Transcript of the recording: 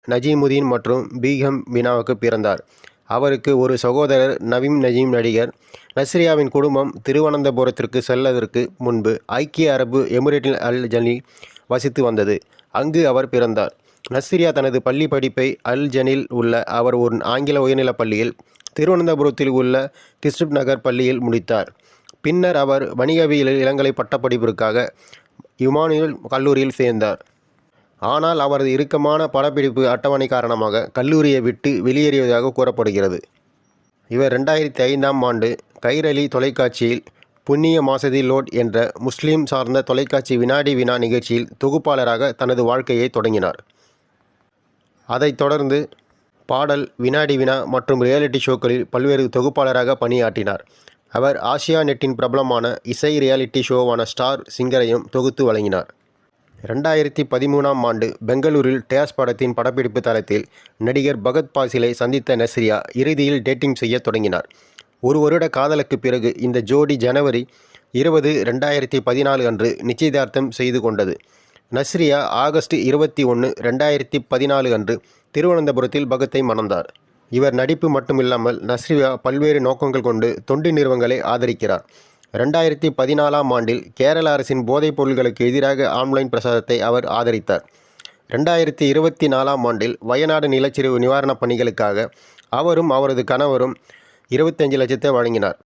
நஜீமுதீன் மற்றும் பீகம் பினாவுக்கு பிறந்தார். அவருக்கு ஒரு சகோதரர் நவீம் நஜீம். நடிகர் நஸ்ரியாவின் குடும்பம் திருவனந்தபுரத்திற்கு செல்வதற்கு முன்பு ஐக்கிய அரபு எமிரேட்டில் அல் ஜனீல் வசித்து வந்தது. அங்கு அவர் பிறந்தார். நஸ்ரியா தனது பள்ளி படிப்பை அல் ஜனீல் உள்ள அவர் ஒரு ஆங்கில உயர்நிலைப் பள்ளியில், திருவனந்தபுரத்தில் உள்ள கிறிஸ்துப் நகர் பள்ளியில் முடித்தார். பின்னர் அவர் வணிகவியலில் இளங்கலை பட்டப்படிப்பிற்காக இமானுவேல் கல்லூரியில் சேர்ந்தார். ஆனால் அவரது இறுக்கமான படப்பிடிப்பு அட்டவணை காரணமாக கல்லூரியை விட்டு வெளியேறியதாக கூறப்படுகிறது. இவர் 2005ஆம் ஆண்டு கைரளி தொலைக்காட்சியில் புண்ணிய மாசதி லோட் என்ற முஸ்லீம் சார்ந்த தொலைக்காட்சி வினாடி வினா நிகழ்ச்சியில் தொகுப்பாளராக தனது வாழ்க்கையை தொடங்கினார். அதைத் தொடர்ந்து பாடல், வினாடி வினா மற்றும் ரியாலிட்டி ஷோக்களில் பல்வேறு தொகுப்பாளராக பணியாற்றினார். அவர் ஆசியா நெட்டின் பிரபலமான இசை ரியாலிட்டி ஷோவான ஸ்டார் சிங்கரையும் தொகுத்து வழங்கினார். 2013ஆம் ஆண்டு பெங்களூரில் டேஸ் படத்தின் படப்பிடிப்பு தளத்தில் நடிகர் பகத் பாசிலை சந்தித்த நஸ்ரியா இறுதியில் டேட்டிங் செய்ய தொடங்கினார். ஒரு வருட காதலுக்கு பிறகு இந்த ஜோடி ஜனவரி 20, 2014 அன்று நிச்சயதார்த்தம் செய்து கொண்டது. நஸ்ரியா ஆகஸ்ட் 21, 2014 அன்று திருவனந்தபுரத்தில் பகத்தை மணந்தார். இவர் நடிப்பு மட்டுமில்லாமல் நஸ்ரியா பல்வேறு நோக்கங்கள் கொண்டு தொண்டு நிறுவனங்களை ஆதரிக்கிறார். 2014ஆம் ஆண்டில் கேரள அரசின் போதைப் பொருட்களுக்கு எதிராக ஆன்லைன் பிரசாரத்தை அவர் ஆதரித்தார். 2024ஆம் ஆண்டில் வயநாடு நிலச்சரிவு நிவாரணப் பணிகளுக்காக அவரும் அவரது கணவரும் 25 லட்சத்தை வழங்கினார்.